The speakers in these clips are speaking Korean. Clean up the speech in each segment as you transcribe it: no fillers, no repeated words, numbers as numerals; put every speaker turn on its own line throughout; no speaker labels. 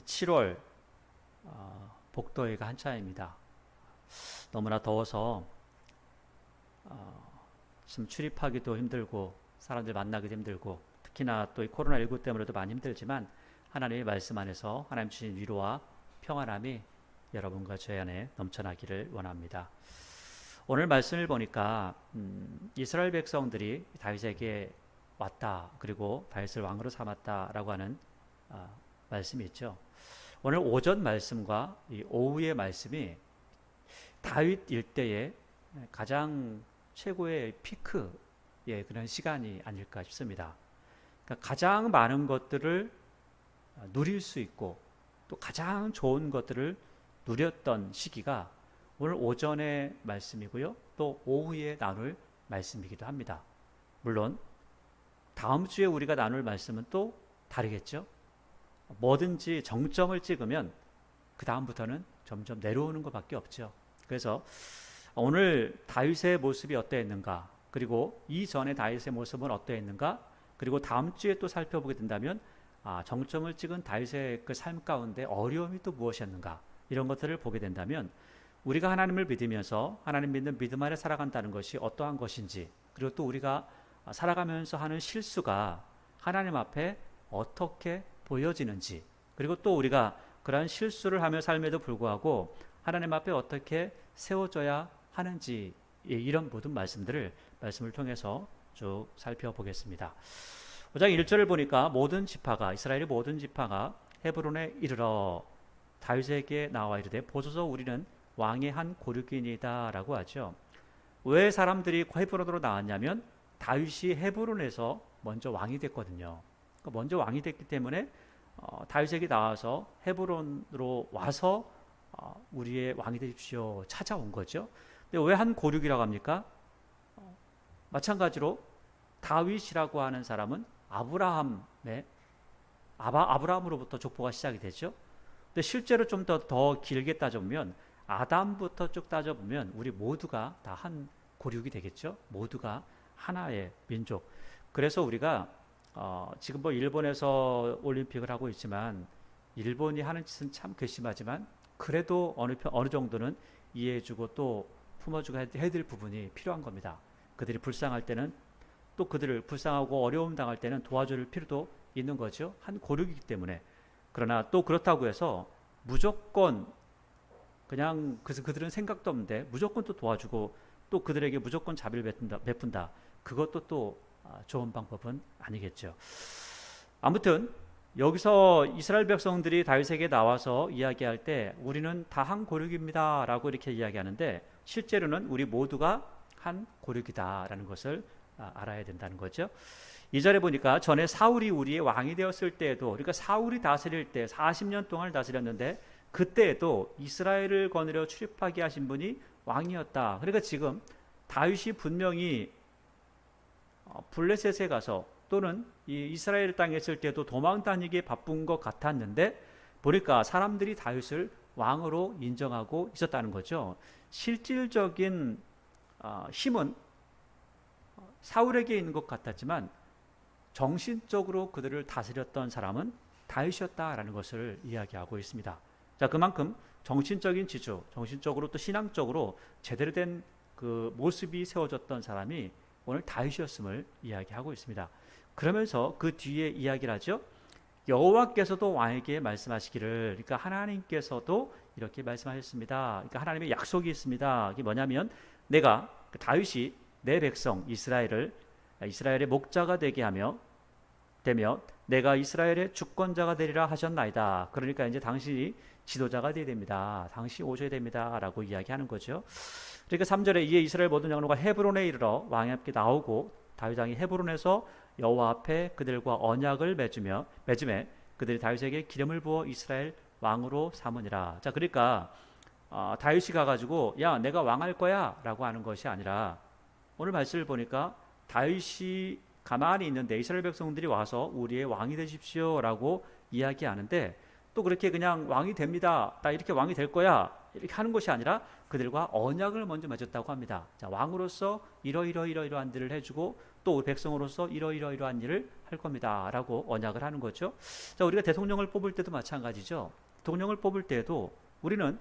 7월 복도회가 한창입니다. 너무나 더워서 지금 출입하기도 힘들고 사람들 만나기도 힘들고 특히나 또 이 코로나19 때문에도 많이 힘들지만 하나님의 말씀 안에서 하나님 주신 위로와 평안함이 여러분과 저 안에 넘쳐나기를 원합니다. 오늘 말씀을 보니까 이스라엘 백성들이 다윗에게 왔다, 그리고 다윗을 왕으로 삼았다라고 하는 말씀이 있죠. 오늘 오전 말씀과 이 오후의 말씀이 다윗 일대의 가장 최고의 피크의 그런 시간이 아닐까 싶습니다. 그러니까 가장 많은 것들을 누릴 수 있고 또 가장 좋은 것들을 누렸던 시기가 오늘 오전의 말씀이고요, 또 오후에 나눌 말씀이기도 합니다. 물론 다음 주에 우리가 나눌 말씀은 또 다르겠죠. 뭐든지 정점을 찍으면 그 다음부터는 점점 내려오는 것밖에 없죠. 그래서 오늘 다윗의 모습이 어떠했는가, 그리고 이전의 다윗의 모습은 어떠했는가, 그리고 다음 주에 또 살펴보게 된다면 정점을 찍은 다윗의 그 삶 가운데 어려움이 또 무엇이었는가, 이런 것들을 보게 된다면 우리가 하나님을 믿으면서 하나님 믿는 믿음 안에 살아간다는 것이 어떠한 것인지, 그리고 또 우리가 살아가면서 하는 실수가 하나님 앞에 어떻게 보여지는지, 그리고 또 우리가 그러한 실수를 하며 삶에도 불구하고 하나님 앞에 어떻게 세워져야 하는지, 이런 모든 말씀을 통해서 쭉 살펴보겠습니다. 5장 1절을 보니까 이스라엘의 모든 지파가 헤브론에 이르러 다윗에게 나와 이르되 보소서 우리는 왕의 한 고륙이니이다 라고 하죠. 왜 사람들이 헤브론으로 나왔냐면 다윗이 헤브론에서 먼저 왕이 됐거든요. 먼저 왕이 됐기 때문에 다윗에게 나와서 헤브론으로 와서 우리의 왕이 되십시오 찾아온 거죠. 근데 왜 한 고륙이라고 합니까? 마찬가지로 다윗이라고 하는 사람은 아브라함으로부터 족보가 시작이 되죠. 근데 실제로 좀 더 길게 따져보면 아담부터 쭉 따져보면 우리 모두가 다 한 고륙이 되겠죠. 모두가 하나의 민족. 그래서 우리가 지금 일본에서 올림픽을 하고 있지만 일본이 하는 짓은 참 괘씸하지만 그래도 어느 정도는 이해해주고 또 품어주고 해드릴 부분이 필요한 겁니다. 그들이 불쌍할 때는 또 그들을 불쌍하고 어려움 당할 때는 도와줄 필요도 있는 거죠. 한 고륙이기 때문에. 그러나 또 그렇다고 해서 무조건 그냥 그들은 생각도 없는데 무조건 또 도와주고 또 그들에게 무조건 자비를 베푼다. 그것도 또 좋은 방법은 아니겠죠. 아무튼 여기서 이스라엘 백성들이 다윗에게 나와서 이야기할 때 우리는 다 한 고륙입니다 라고 이렇게 이야기하는데 실제로는 우리 모두가 한 고륙이다 라는 것을 알아야 된다는 거죠. 2절에 보니까 전에 사울이 우리의 왕이 되었을 때에도, 그러니까 사울이 다스릴 때 40년 동안 다스렸는데 그때에도 이스라엘을 거느려 출입하게 하신 분이 왕이었다. 그러니까 지금 다윗이 분명히 블레셋에 가서 또는 이 이스라엘 땅에 있을 때도 도망 다니기에 바쁜 것 같았는데 보니까 사람들이 다윗을 왕으로 인정하고 있었다는 거죠. 실질적인 힘은 사울에게 있는 것 같았지만 정신적으로 그들을 다스렸던 사람은 다윗이었다라는 것을 이야기하고 있습니다. 자, 그만큼 정신적인 지주, 정신적으로 또 신앙적으로 제대로 된 그 모습이 세워졌던 사람이 오늘 다윗이었음을 이야기하고 있습니다. 그러면서 그 뒤에 이야기를 하죠. 여호와께서도 왕에게 말씀하시기를, 그러니까 하나님께서도 이렇게 말씀하셨습니다. 그러니까 하나님의 약속이 있습니다. 이게 뭐냐면 다윗이 내 백성 이스라엘의 목자가 되게 되며 내가 이스라엘의 주권자가 되리라 하셨나이다. 그러니까 이제 당신이 지도자가 되어야 됩니다. 당신이 오셔야 됩니다 라고 이야기하는 거죠. 그러니까 3절에 이에 이스라엘 모든 장로가 헤브론에 이르러 왕이 함께 나오고 다윗 왕이 헤브론에서 여호와 앞에 그들과 언약을 맺음에 그들이 다윗에게 기름을 부어 이스라엘 왕으로 삼으니라. 자, 그러니까 다윗이 가가지고 야 내가 왕할 거야 라고 하는 것이 아니라 오늘 말씀을 보니까 다윗이 가만히 있는데 이스라엘 백성들이 와서 우리의 왕이 되십시오 라고 이야기하는데 또 그렇게 그냥 왕이 됩니다, 나 이렇게 왕이 될 거야 이렇게 하는 것이 아니라 그들과 언약을 먼저 맺었다고 합니다. 자, 왕으로서 이러이러한 일을 해주고 또 백성으로서 이러이러한 일을 할 할 겁니다라고 언약을 하는 거죠. 자, 우리가 대통령을 뽑을 때도 마찬가지죠. 대통령을 뽑을 때도 우리는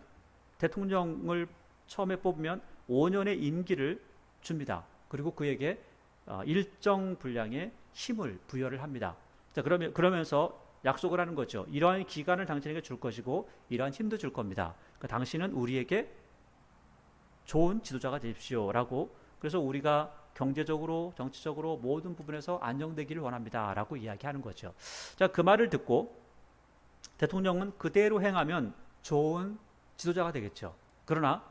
대통령을 처음에 뽑으면 5년의 임기를 줍니다. 그리고 그에게 일정 분량의 힘을 부여를 합니다. 자, 그러면서 약속을 하는 거죠. 이러한 기간을 당신에게 줄 것이고 이러한 힘도 줄 겁니다. 그러니까 당신은 우리에게 좋은 지도자가 되십시오라고. 그래서 우리가 경제적으로, 정치적으로 모든 부분에서 안정되기를 원합니다라고 이야기하는 거죠. 자, 그 말을 듣고 대통령은 그대로 행하면 좋은 지도자가 되겠죠. 그러나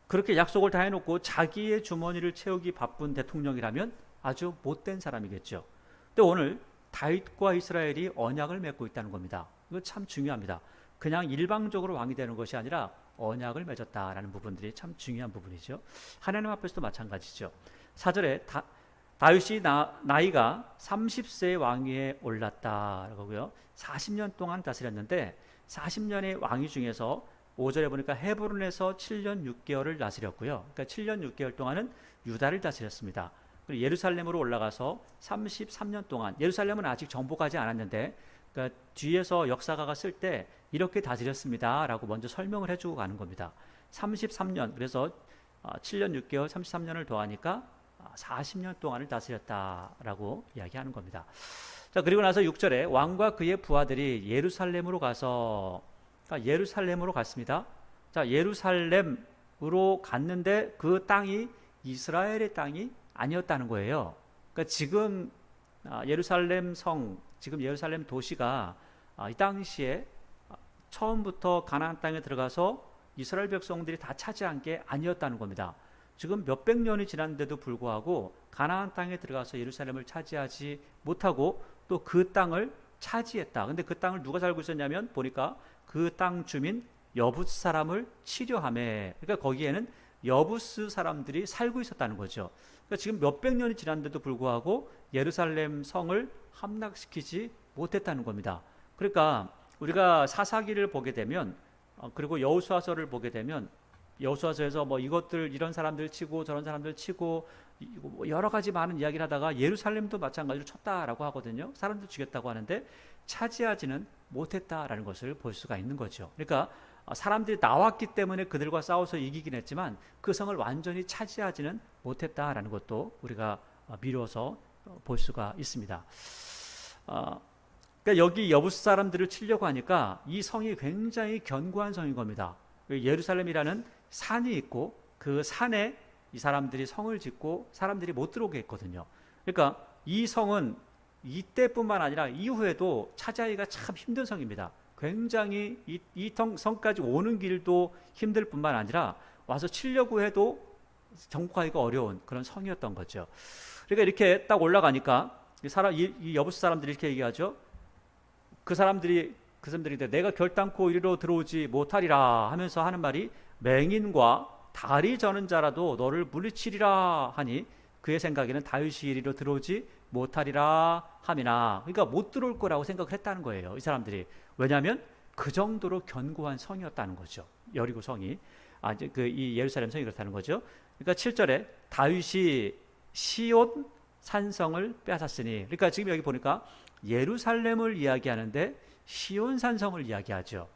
그렇게 약속을 다 해놓고 자기의 주머니를 채우기 바쁜 대통령이라면 아주 못된 사람이겠죠. 근데 오늘 다윗과 이스라엘이 언약을 맺고 있다는 겁니다. 이거 참 중요합니다. 그냥 일방적으로 왕이 되는 것이 아니라 언약을 맺었다라는 부분들이 참 중요한 부분이죠. 하나님 앞에서도 마찬가지죠. 4절에 다윗이 나이가 30세의 왕위에 올랐다라고요. 40년 동안 다스렸는데 40년의 왕위 중에서 5절에 보니까 헤브론에서 7년 6개월을 다스렸고요. 그러니까 7년 6개월 동안은 유다를 다스렸습니다. 그리고 예루살렘으로 올라가서 33년 동안, 예루살렘은 아직 정복하지 않았는데 그러니까 뒤에서 역사가가 쓸 때 이렇게 다스렸습니다 라고 먼저 설명을 해주고 가는 겁니다. 33년, 그래서 7년 6개월 33년을 더하니까 40년 동안을 다스렸다라고 이야기하는 겁니다. 자, 그리고 나서 6절에 왕과 그의 부하들이 예루살렘으로 가서, 그러니까 예루살렘으로 갔습니다. 자, 예루살렘으로 갔는데 그 땅이 이스라엘의 땅이 아니었다는 거예요. 그러니까 지금 예루살렘 성, 지금 예루살렘 도시가 이 당시에 처음부터 가나안 땅에 들어가서 이스라엘 백성들이 다 차지한 게 아니었다는 겁니다. 지금 몇백 년이 지났는데도 불구하고 가나안 땅에 들어가서 예루살렘을 차지하지 못하고 또 그 땅을 차지했다. 근데 그 땅을 누가 살고 있었냐면 보니까 그 땅 주민 여부스 사람을 치료하며, 그러니까 거기에는 여부스 사람들이 살고 있었다는 거죠. 그러니까 지금 몇백 년이 지났는데도 불구하고 예루살렘 성을 함락시키지 못했다는 겁니다. 그러니까 우리가 사사기를 보게 되면 그리고 여호수아서를 보게 되면 여호수아서에서 뭐 이것들 이런 사람들 치고 저런 사람들 치고 여러 가지 많은 이야기를 하다가 예루살렘도 마찬가지로 쳤다라고 하거든요. 사람들 죽였다고 하는데 차지하지는 못했다라는 것을 볼 수가 있는 거죠. 그러니까 사람들이 나왔기 때문에 그들과 싸워서 이기긴 했지만 그 성을 완전히 차지하지는 못했다라는 것도 우리가 미뤄서 볼 수가 있습니다. 그러니까 여기 여부스 사람들을 치려고 하니까 이 성이 굉장히 견고한 성인 겁니다. 예루살렘이라는 산이 있고 그 산에 이 사람들이 성을 짓고 사람들이 못 들어오게 했거든요. 그러니까 이 성은 이때뿐만 아니라 이후에도 차지하기가 참 힘든 성입니다. 굉장히 이 성까지 오는 길도 힘들 뿐만 아니라 와서 치려고 해도 정복하기가 어려운 그런 성이었던 거죠. 그러니까 이렇게 딱 올라가니까 이 여부스 사람들이 이렇게 얘기하죠. 그 사람들이 내가 결단코 이리로 들어오지 못하리라 하면서 하는 말이 맹인과 다리 저는 자라도 너를 물리치리라 하니 그의 생각에는 다윗이 이리로 들어오지 못하리라 함이나, 그러니까 못 들어올 거라고 생각을 했다는 거예요. 이 사람들이. 왜냐하면 그 정도로 견고한 성이었다는 거죠. 여리고 성이. 이 예루살렘 성이 그렇다는 거죠. 그러니까 7절에 다윗이 시온 산성을 빼앗았으니, 그러니까 지금 여기 보니까 예루살렘을 이야기하는데 시온 산성을 이야기하죠.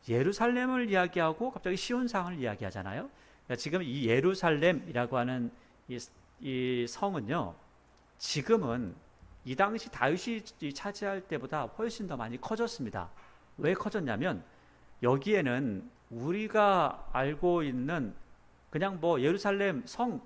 예루살렘을 이야기하고 갑자기 시온 산을 이야기하잖아요. 그러니까 지금 이 예루살렘이라고 하는 이 성은요, 지금은 이 당시 다윗이 차지할 때보다 훨씬 더 많이 커졌습니다. 왜 커졌냐면 여기에는 우리가 알고 있는 그냥 뭐 예루살렘 성,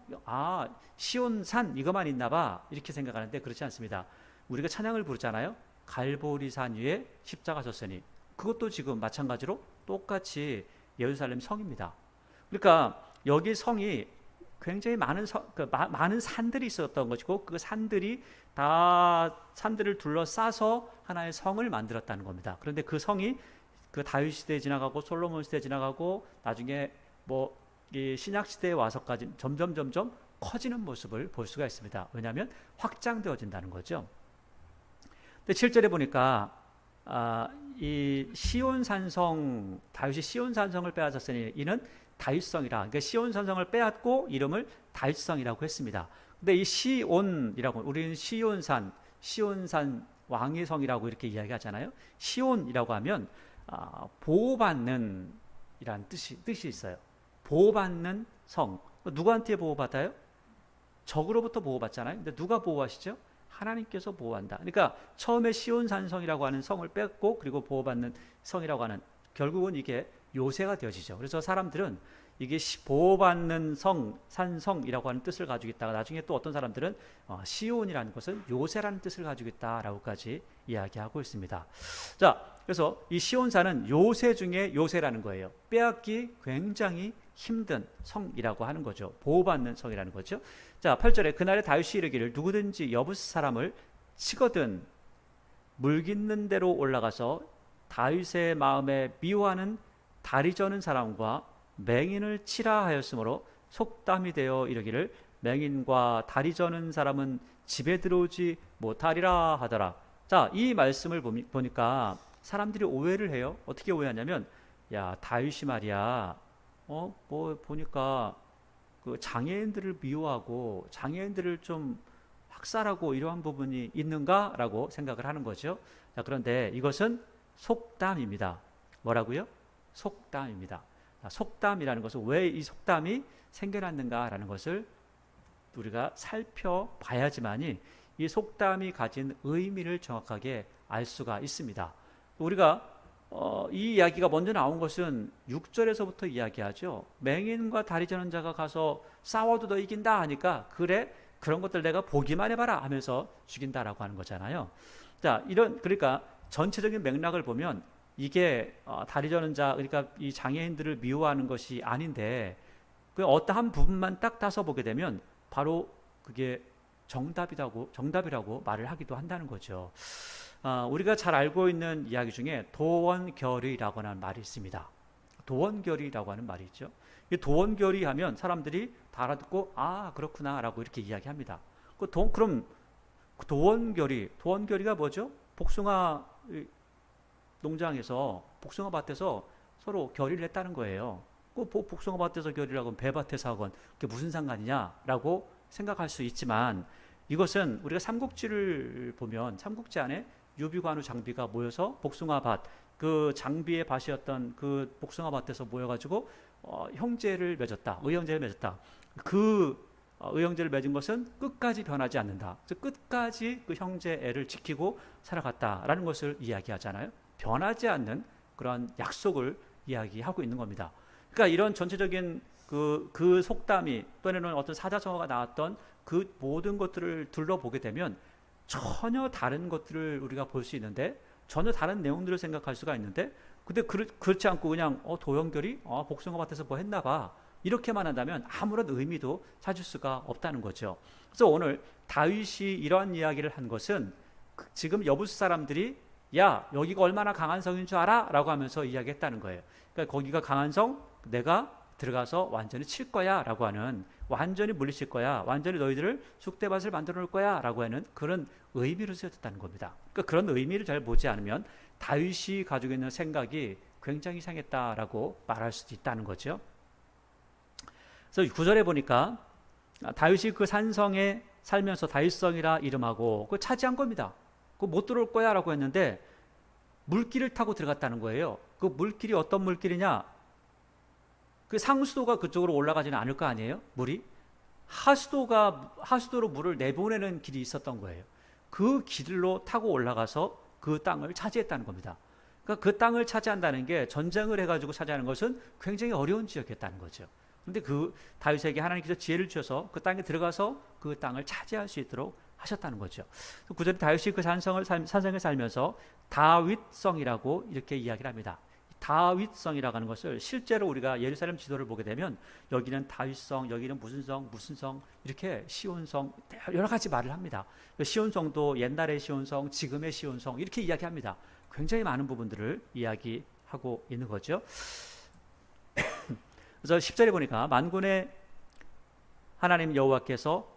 시온 산 이것만 있나 봐 이렇게 생각하는데 그렇지 않습니다. 우리가 찬양을 부르잖아요. 갈보리 산 위에 십자가 졌으니, 그것도 지금 마찬가지로 똑같이 예루살렘 성입니다. 그러니까 여기 성이 굉장히 많은 산들이 있었던 것이고 그 산들이 다 산들을 둘러싸서 하나의 성을 만들었다는 겁니다. 그런데 그 성이 그 다윗 시대에 지나가고 솔로몬 시대에 지나가고 나중에 뭐 이 신약 시대에 와서까지 점점 커지는 모습을 볼 수가 있습니다. 왜냐하면 확장되어진다는 거죠. 근데 7절에 보니까 이 시온산성, 다윗이 시온산성을 빼앗았으니 이는 다윗성이라, 그러니까 시온산성을 빼앗고 이름을 다윗성이라고 했습니다. 근데 이 시온이라고, 우리는 시온산, 시온산 왕의 성이라고 이렇게 이야기하잖아요. 시온이라고 하면 보호받는 이란 뜻이 있어요. 보호받는 성. 누구한테 보호받아요? 적으로부터 보호받잖아요. 근데 누가 보호하시죠? 하나님께서 보호한다. 그러니까 처음에 시온산성이라고 하는 성을 뺐고 그리고 보호받는 성이라고 하는, 결국은 이게 요새가 되어지죠. 그래서 사람들은 이게 보호받는 성, 산성이라고 하는 뜻을 가지고 있다가 나중에 또 어떤 사람들은 시온이라는 것은 요새라는 뜻을 가지고 있다라고까지 이야기하고 있습니다. 자, 그래서 이 시온산은 요새 중에 요새라는 거예요. 빼앗기 굉장히 힘든 성이라고 하는 거죠. 보호받는 성이라는 거죠. 자, 8절에 그날에 다윗이 이르기를 누구든지 여부스 사람을 치거든 물 깃는 데로 올라가서 다윗의 마음에 미워하는 다리 저는 사람과 맹인을 치라 하였으므로 속담이 되어 이르기를 맹인과 다리 저는 사람은 집에 들어오지 못하리라 하더라. 자, 이 말씀을 보니까 사람들이 오해를 해요. 어떻게 오해하냐면, 야, 다윗이 말이야, 뭐 보니까 그 장애인들을 미워하고 장애인들을 좀 학살하고 이러한 부분이 있는가라고 생각을 하는 거죠. 자, 그런데 이것은 속담입니다. 뭐라고요? 속담입니다. 속담이라는 것은 왜 이 속담이 생겨났는가라는 것을 우리가 살펴봐야지만이 이 속담이 가진 의미를 정확하게 알 수가 있습니다. 우리가 이 이야기가 먼저 나온 것은 6절에서부터 이야기하죠. 맹인과 다리 저는 자가 가서 싸워도 너 이긴다 하니까, 그래, 그런 것들 내가 보기만 해봐라 하면서 죽인다라고 하는 거잖아요. 자, 그러니까 전체적인 맥락을 보면 이게 다리 저는 자, 그러니까 이 장애인들을 미워하는 것이 아닌데, 그 어떠한 부분만 딱 따서 보게 되면 바로 그게 정답이라고 말을 하기도 한다는 거죠. 우리가 잘 알고 있는 이야기 중에 도원결의라고 하는 말이 있습니다. 도원결의라고 하는 말이 있죠. 이 도원결의 하면 사람들이 다 알아듣고 그렇구나 라고 이렇게 이야기합니다. 그럼 도원결의가 뭐죠? 복숭아 농장에서, 복숭아 밭에서 서로 결의를 했다는 거예요. 복숭아 밭에서 결의를 하건 배밭에서 하건 그게 무슨 상관이냐라고 생각할 수 있지만, 이것은 우리가 삼국지를 보면 삼국지 안에 유비관우 장비가 모여서 복숭아 밭, 그 장비의 밭이었던 그 복숭아 밭에서 모여가지고 형제를 맺었다, 의형제를 맺었다. 그 의형제를 맺은 것은 끝까지 변하지 않는다. 그래서 끝까지 그 형제 애를 지키고 살아갔다라는 것을 이야기하잖아요. 변하지 않는 그런 약속을 이야기하고 있는 겁니다. 그러니까 이런 전체적인 그 속담이, 또는 어떤 사자성어가 나왔던 그 모든 것들을 둘러보게 되면 전혀 다른 것들을 우리가 볼 수 있는데, 전혀 다른 내용들을 생각할 수가 있는데, 근데 그렇지 않고 그냥 도연결이 복숭아 밭에서 뭐 했나 봐, 이렇게만 한다면 아무런 의미도 찾을 수가 없다는 거죠. 그래서 오늘 다윗이 이러한 이야기를 한 것은 지금 여부스 사람들이 야, 여기가 얼마나 강한 성인 줄 알아? 라고 하면서 이야기했다는 거예요. 그러니까 거기가 강한 성, 내가 들어가서 완전히 칠 거야 라고 하는, 완전히 물리칠 거야, 완전히 너희들을 쑥대밭을 만들어 놓을 거야 라고 하는 그런 의미로 쓰였다는 겁니다. 그러니까 그런 의미를 잘 보지 않으면 다윗이 가지고 있는 생각이 굉장히 이상했다라고 말할 수도 있다는 거죠. 그래서 9절에 보니까 다윗이 그 산성에 살면서 다윗성이라 이름하고 그걸 차지한 겁니다. 그거 못 들어올 거야 라고 했는데 물길을 타고 들어갔다는 거예요. 그 물길이 어떤 물길이냐? 그 상수도가 그쪽으로 올라가지는 않을 거 아니에요? 물이 하수도로 물을 내보내는 길이 있었던 거예요. 그 길로 타고 올라가서 그 땅을 차지했다는 겁니다. 그러니까 그 땅을 차지한다는 게, 전쟁을 해가지고 차지하는 것은 굉장히 어려운 지역이었다는 거죠. 그런데 그 다윗에게 하나님께서 지혜를 주셔서 그 땅에 들어가서 그 땅을 차지할 수 있도록 하셨다는 거죠. 9절에 다윗이 그 산성을 살면서 다윗성이라고 이렇게 이야기를 합니다. 다윗성이라고 하는 것을 실제로 우리가 예루살렘 지도를 보게 되면 여기는 다윗성, 여기는 무슨 성 이렇게 시온성, 여러 가지 말을 합니다. 시온성도 옛날의 시온성, 지금의 시온성 이렇게 이야기합니다. 굉장히 많은 부분들을 이야기하고 있는 거죠. 그래서 10절에 보니까 만군의 하나님 여호와께서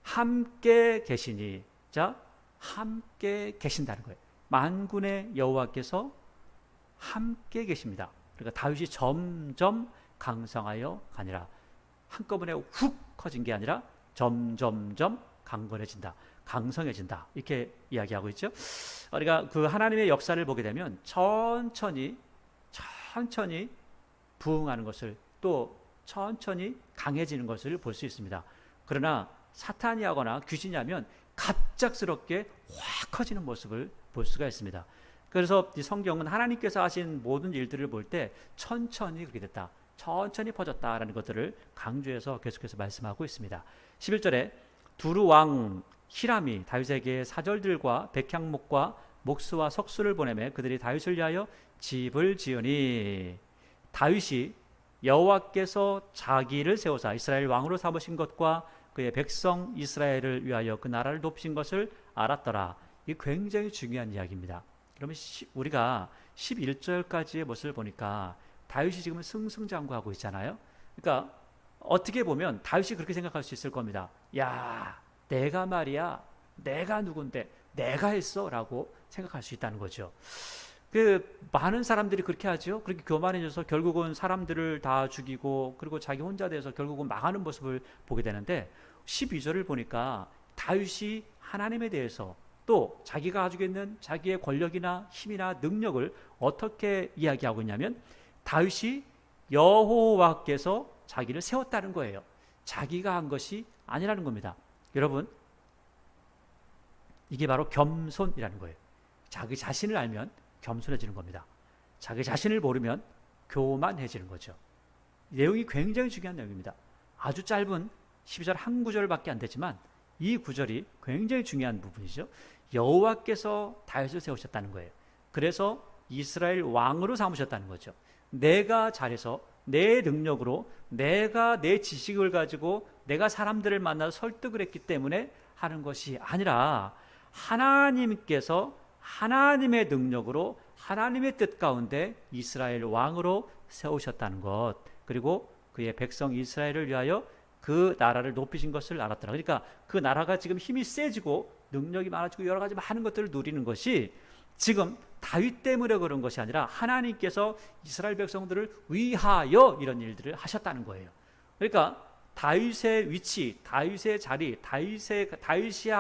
함께 계시니, 자, 함께 계신다는 거예요. 만군의 여호와께서 함께 계십니다. 그러니까 다윗이 점점 강성하여 가니라. 한꺼번에 훅 커진 게 아니라 점점점 강건해진다. 강성해진다. 이렇게 이야기하고 있죠. 우리가 그 하나님의 역사를 보게 되면 천천히 부흥하는 것을, 또 천천히 강해지는 것을 볼 수 있습니다. 그러나 사탄이 하거나 귀신이 하면 갑작스럽게 확 커지는 모습을 볼 수가 있습니다. 그래서 이 성경은 하나님께서 하신 모든 일들을 볼 때 천천히 그렇게 됐다, 천천히 퍼졌다라는 것들을 강조해서 계속해서 말씀하고 있습니다. 11절에 두루 왕 히람이 다윗에게 사절들과 백향목과 목수와 석수를 보내매 그들이 다윗을 위하여 집을 지으니, 다윗이 여호와께서 자기를 세우사 이스라엘 왕으로 삼으신 것과 그의 백성 이스라엘을 위하여 그 나라를 높이신 것을 알았더라. 이게 굉장히 중요한 이야기입니다. 그러면 우리가 11절까지의 모습을 보니까 다윗이 지금 승승장구하고 있잖아요. 그러니까 어떻게 보면 다윗이 그렇게 생각할 수 있을 겁니다. 야, 내가 말이야, 내가 누군데 내가 했어 라고 생각할 수 있다는 거죠. 많은 사람들이 그렇게 하죠. 그렇게 교만해져서 결국은 사람들을 다 죽이고, 그리고 자기 혼자 돼서 결국은 망하는 모습을 보게 되는데, 12절을 보니까 다윗이 하나님에 대해서, 또 자기가 가지고 있는 자기의 권력이나 힘이나 능력을 어떻게 이야기하고 있냐면, 다윗이 여호와께서 자기를 세웠다는 거예요. 자기가 한 것이 아니라는 겁니다. 여러분, 이게 바로 겸손이라는 거예요. 자기 자신을 알면 겸손해지는 겁니다. 자기 자신을 모르면 교만해지는 거죠. 내용이 굉장히 중요한 내용입니다. 아주 짧은 12절 한 구절밖에 안 되지만 이 구절이 굉장히 중요한 부분이죠. 여호와께서 다윗을 세우셨다는 거예요. 그래서 이스라엘 왕으로 삼으셨다는 거죠. 내가 잘해서, 내 능력으로, 내가 내 지식을 가지고 내가 사람들을 만나서 설득을 했기 때문에 하는 것이 아니라, 하나님께서 하나님의 능력으로 하나님의 뜻 가운데 이스라엘 왕으로 세우셨다는 것, 그리고 그의 백성 이스라엘을 위하여 그 나라를 높이신 것을 알았더라. 그러니까 그 나라가 지금 힘이 세지고 능력이 많아지고 여러 가지 많은 것들을 누리는 것이 지금 다윗 때문에 그런 것이 아니라 하나님께서 이스라엘 백성들을 위하여 이런 일들을 하셨다는 거예요. 그러니까 다윗의 위치, 다윗의 자리, 다윗이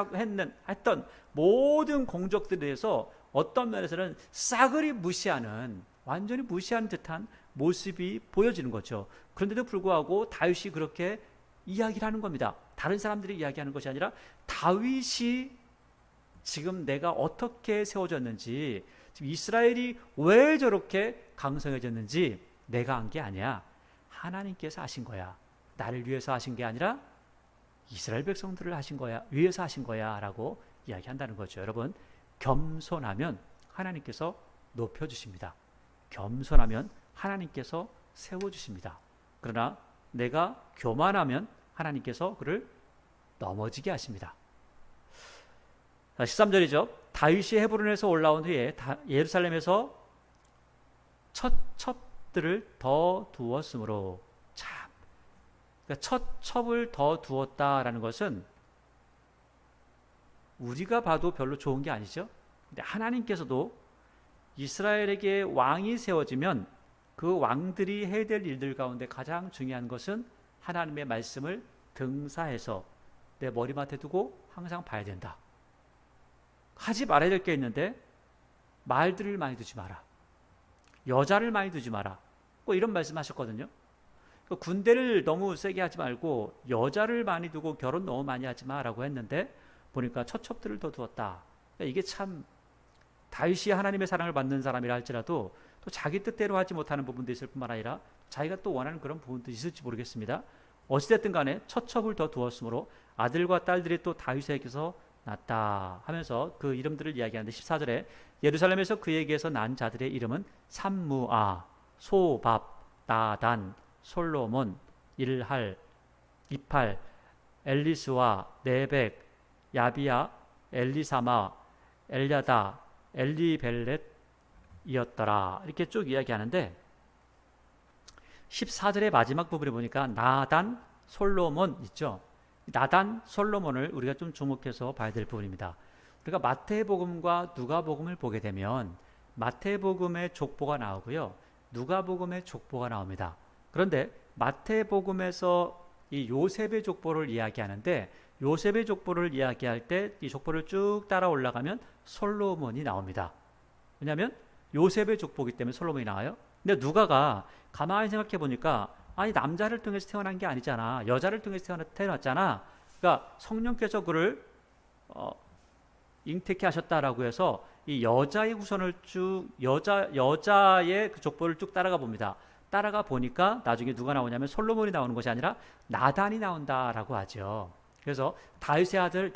했던 모든 공적들에 대해서 어떤 면에서는 싸그리 무시하는, 완전히 무시하는 듯한 모습이 보여지는 거죠. 그런데도 불구하고 다윗이 그렇게 이야기를 하는 겁니다. 다른 사람들이 이야기하는 것이 아니라 다윗이 지금 내가 어떻게 세워졌는지, 지금 이스라엘이 왜 저렇게 강성해졌는지 내가 한 게 아니야. 하나님께서 하신 거야. 나를 위해서 하신 게 아니라 이스라엘 백성들을 하신 거야, 위해서 하신 거야 라고 이야기한다는 거죠. 여러분, 겸손하면 하나님께서 높여주십니다. 겸손하면 하나님께서 세워주십니다. 그러나 내가 교만하면 하나님께서 그를 넘어지게 하십니다. 13절이죠. 다윗이 헤브론에서 올라온 후에 예루살렘에서 첫 첩들을 더 두었으므로, 참, 그러니까 첫 첩을 더 두었다라는 것은 우리가 봐도 별로 좋은 게 아니죠. 근데 하나님께서도 이스라엘에게 왕이 세워지면 그 왕들이 해야 될 일들 가운데 가장 중요한 것은 하나님의 말씀을 등사해서 내 머리맡에 두고 항상 봐야 된다. 하지 말아야 될 게 있는데 말들을 많이 두지 마라, 여자를 많이 두지 마라, 꼭 이런 말씀하셨거든요. 군대를 너무 세게 하지 말고 여자를 많이 두고 결혼 너무 많이 하지 마라고 했는데 보니까 첫 첩들을 더 두었다. 이게 참, 다윗이 하나님의 사랑을 받는 사람이라 할지라도 또 자기 뜻대로 하지 못하는 부분도 있을 뿐만 아니라 자기가 또 원하는 그런 부분도 있을지 모르겠습니다. 어찌됐든 간에 첫 첩을 더 두었으므로 아들과 딸들이 또 다윗에게서 났다 하면서 그 이름들을 이야기하는데, 14절에 예루살렘에서 그에게서 난 자들의 이름은 삼무아, 소밥, 나단, 솔로몬, 일할, 이팔, 엘리스와, 네벡, 야비야, 엘리사마, 엘야다, 엘리벨렛이었더라. 이렇게 쭉 이야기하는데 14절의 마지막 부분에 보니까 나단, 솔로몬 있죠. 나단, 솔로몬을 우리가 좀 주목해서 봐야 될 부분입니다. 우리가 마태복음과 누가복음을 보게 되면 마태복음의 족보가 나오고요, 누가복음의 족보가 나옵니다. 그런데 마태복음에서 이 요셉의 족보를 이야기하는데 요셉의 족보를 이야기할 때 이 족보를 쭉 따라 올라가면 솔로몬이 나옵니다. 왜냐하면 요셉의 족보기 때문에 솔로몬이 나와요. 근데 누가가 가만히 생각해 보니까 아니 남자를 통해서 태어난 게 아니잖아. 여자를 통해서 태어났잖아. 그러니까 성령께서 그를 잉태케 하셨다라고 해서 이 여자의 후손을 쭉 여자의 그 족보를 쭉 따라가 봅니다. 따라가 보니까 나중에 누가 나오냐면 솔로몬이 나오는 것이 아니라 나단이 나온다라고 하죠. 그래서 다윗의 아들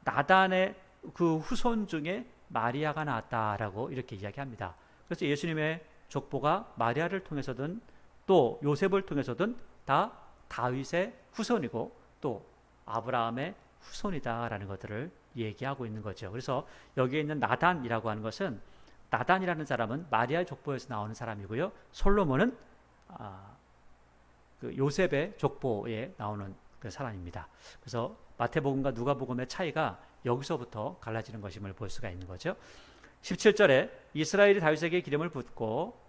나단의 그 후손 중에 마리아가 나왔다라고 이렇게 이야기합니다. 그래서 예수님의 족보가 마리아를 통해서든 또 요셉을 통해서든 다 다윗의 후손이고 또 아브라함의 후손이다라는 것들을 얘기하고 있는 거죠. 그래서 여기에 있는 나단이라고 하는 것은 나단이라는 사람은 마리아의 족보에서 나오는 사람이고요. 솔로몬은 그 요셉의 족보에 나오는 그 사람입니다. 그래서 마태복음과 누가복음의 차이가 여기서부터 갈라지는 것임을 볼 수가 있는 거죠. 17절에 이스라엘이 다윗에게 기름을 붓고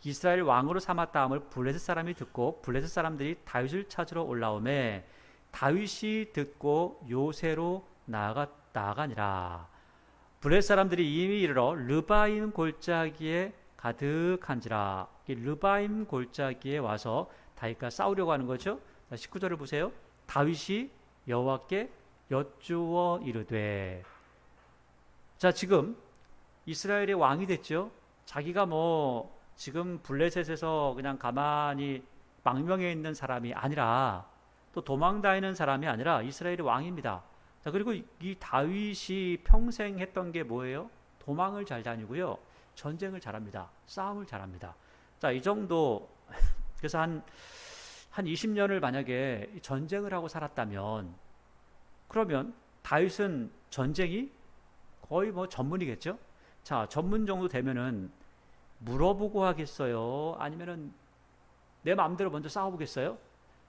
이스라엘 왕으로 삼았다함을 블레셋 사람이 듣고 블레셋 사람들이 다윗을 찾으러 올라오매 다윗이 듣고 요새로 나아가니라. 블레셋 사람들이 이미 이르러 르바임 골짜기에 가득한지라. 르바임 골짜기에 와서 다윗과 싸우려고 하는 거죠. 19절을 보세요. 다윗이 여호와께 여쭈어 이르되. 자, 지금 이스라엘의 왕이 됐죠. 자기가 뭐 지금 블레셋에서 그냥 가만히 망명해 있는 사람이 아니라 또 도망다니는 사람이 아니라 이스라엘의 왕입니다. 자, 그리고 이 다윗이 평생 했던 게 뭐예요? 도망을 잘 다니고요. 전쟁을 잘합니다. 싸움을 잘합니다. 자, 이 정도. 그래서 한 20년을 만약에 전쟁을 하고 살았다면 그러면 다윗은 전쟁이 거의 뭐 전문이겠죠? 자, 전문 정도 되면은 물어보고 하겠어요? 아니면은 내 마음대로 먼저 싸워보겠어요?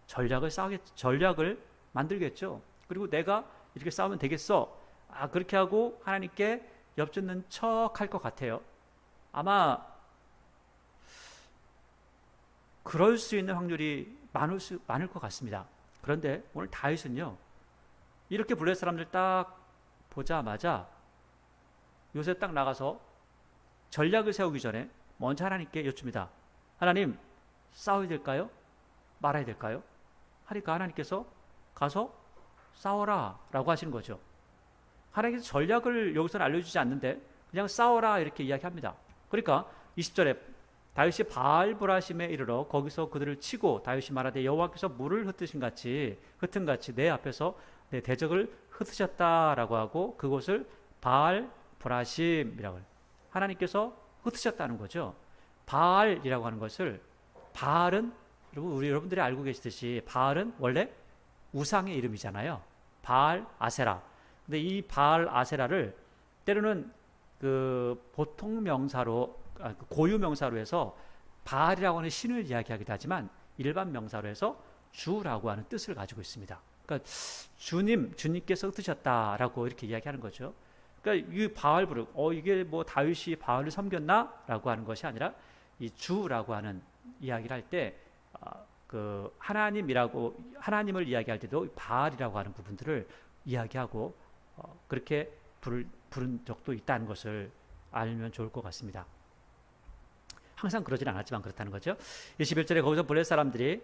전략을 만들겠죠? 그리고 내가 이렇게 싸우면 되겠어? 그렇게 하고 하나님께 엽주는 척 할 것 같아요. 아마 그럴 수 있는 확률이 많을 것 같습니다. 그런데 오늘 다윗은요, 이렇게 블레셋 사람들 딱 보자마자 요새 딱 나가서 전략을 세우기 전에 먼저 하나님께 여쭙니다. 하나님, 싸워야 될까요? 말아야 될까요? 하니까 하나님께서 가서 싸워라 라고 하시는 거죠. 하나님께서 전략을 여기서는 알려주지 않는데 그냥 싸워라 이렇게 이야기합니다. 그러니까 20절에 다윗이 바알브라심에 이르러 거기서 그들을 치고 다윗이 말하되 여호와께서 물을 흩으신 같이 내 앞에서 내 대적을 흩으셨다라고 하고 그곳을 바알브라심이라고 해요. 하나님께서 흩으셨다는 거죠. 바알이라고 하는 것을, 바알은 여러분들이 알고 계시듯이 바알은 원래 우상의 이름이잖아요. 바알 아세라. 근데 이 바알 아세라를 때로는 그 보통 명사로, 고유 명사로 해서 바알이라고 하는 신을 이야기하기도 하지만 일반 명사로 해서 주라고 하는 뜻을 가지고 있습니다. 그러니까 주님께서 흩으셨다라고 이렇게 이야기하는 거죠. 그러니까 이 바알부르, 이게 뭐 다윗이 바알을 섬겼나라고 하는 것이 아니라 이 주라고 하는 이야기를 할 때 그 하나님을 이야기할 때도 바알이라고 하는 부분들을 이야기하고 그렇게 부른 적도 있다는 것을 알면 좋을 것 같습니다. 항상 그러진 않았지만 그렇다는 거죠. 21절에 거기서 블레셋 사람들이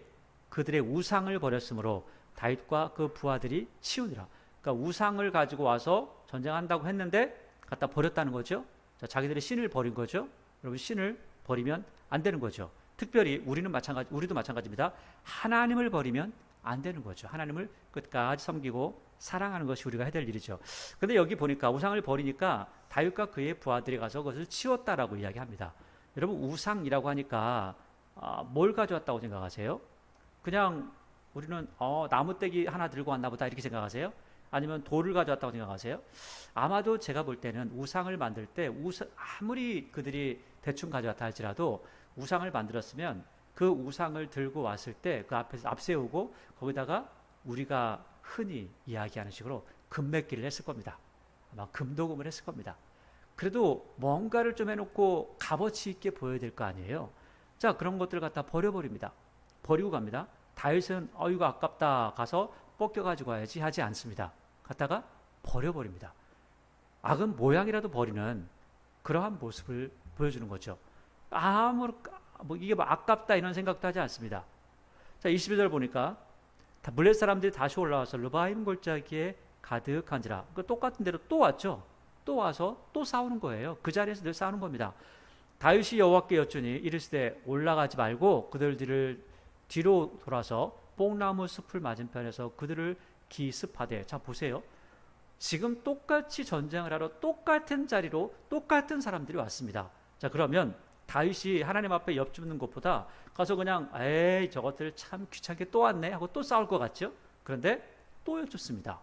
그들의 우상을 버렸으므로 다윗과 그 부하들이 치우니라. 그러니까 우상을 가지고 와서 전쟁한다고 했는데 갖다 버렸다는 거죠. 자, 자기들의 신을 버린 거죠. 여러분, 신을 버리면 안 되는 거죠. 특별히 우리도 마찬가지입니다. 하나님을 버리면 안 되는 거죠. 하나님을 끝까지 섬기고 사랑하는 것이 우리가 해야 될 일이죠. 그런데 여기 보니까 우상을 버리니까 다윗과 그의 부하들이 가서 그것을 치웠다라고 이야기합니다. 여러분, 우상이라고 하니까 뭘 가져왔다고 생각하세요? 그냥 우리는 나무떼기 하나 들고 왔나 보다 이렇게 생각하세요? 아니면 돌을 가져왔다고 생각하세요? 아마도 제가 볼 때는 우상을 만들 때 아무리 그들이 대충 가져왔다 할지라도 우상을 만들었으면 그 우상을 들고 왔을 때 그 앞에서 앞세우고 거기다가 우리가 흔히 이야기하는 식으로 금맺기를 했을 겁니다. 아마 금도금을 했을 겁니다. 그래도 뭔가를 좀 해놓고 값어치 있게 보여야 될 거 아니에요. 자, 그런 것들을 갖다 버려버립니다. 버리고 갑니다. 다윗은 이거 아깝다 가서 벗겨가지고 와야지 하지 않습니다. 갖다가 버려버립니다. 악은 모양이라도 버리는 그러한 모습을 보여주는 거죠. 이게 뭐 아깝다 이런 생각도 하지 않습니다. 자, 21절 보니까 블레셋 사람들이 다시 올라와서 르바임 골짜기에 가득한지라. 그 똑같은 대로 또 왔죠. 또 와서 또 싸우는 거예요. 그 자리에서 늘 싸우는 겁니다. 다윗이 여호와께 여쭈니 이르시되 올라가지 말고 그들 뒤로 돌아서 뽕나무 숲을 맞은편에서 그들을 기습하되. 자, 보세요. 지금 똑같이 전쟁을 하러 똑같은 자리로 똑같은 사람들이 왔습니다. 자, 그러면 다윗이 하나님 앞에 엿줍는 것보다 가서 그냥 에이 저것들 참 귀찮게 또 왔네 하고 또 싸울 것 같죠? 그런데 또 엿줍습니다.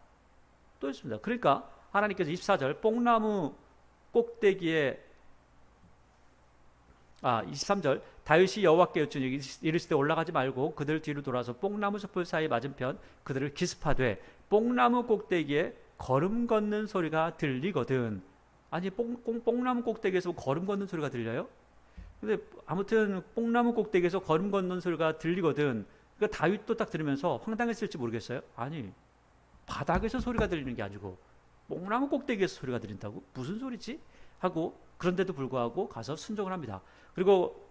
또 엿줍니다. 그러니까 하나님께서 24절 뽕나무 꼭대기에 23절 다윗이 여호와께 여쭈니 이르시되 올라가지 말고 그들 뒤로 돌아서 뽕나무 숲을 사이 맞은편 그들을 기습하되 뽕나무 꼭대기에 걸음 걷는 소리가 들리거든. 아니 뽕나무 꼭대기에서 걸음 걷는 소리가 들려요? 근데 아무튼 뽕나무 꼭대기에서 걸음 걷는 소리가 들리거든. 그러니까 다윗도 딱 들으면서 황당했을지 모르겠어요. 아니 바닥에서 소리가 들리는 게 아니고 뽕나무 꼭대기에서 소리가 들린다고? 무슨 소리지? 하고 그런데도 불구하고 가서 순종을 합니다. 그리고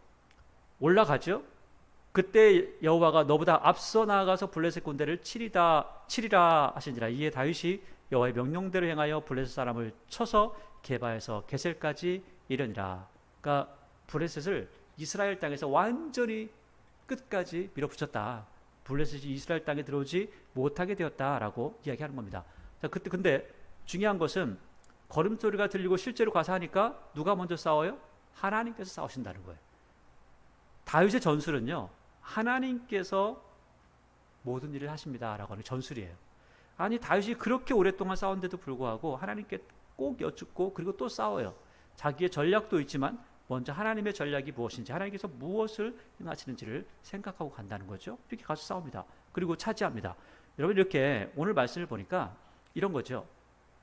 올라가죠. 그때 여호와가 너보다 앞서 나아가서 블레셋 군대를 치리라 하시니라. 이에 다윗이 여호와의 명령대로 행하여 블레셋 사람을 쳐서 게바에서 게셀까지 이르니라. 그러니까 블레셋을 이스라엘 땅에서 완전히 끝까지 밀어붙였다. 블레셋이 이스라엘 땅에 들어오지 못하게 되었다라고 이야기하는 겁니다. 자, 그때 근데 중요한 것은 걸음소리가 들리고 실제로 가서 하니까 누가 먼저 싸워요? 하나님께서 싸우신다는 거예요. 다윗의 전술은요, 하나님께서 모든 일을 하십니다라고 하는 전술이에요. 아니 다윗이 그렇게 오랫동안 싸운데도 불구하고 하나님께 꼭 여쭙고 그리고 또 싸워요. 자기의 전략도 있지만 먼저 하나님의 전략이 무엇인지, 하나님께서 무엇을 행하시는지를 생각하고 간다는 거죠. 이렇게 가서 싸웁니다. 그리고 차지합니다. 여러분 이렇게 오늘 말씀을 보니까 이런 거죠.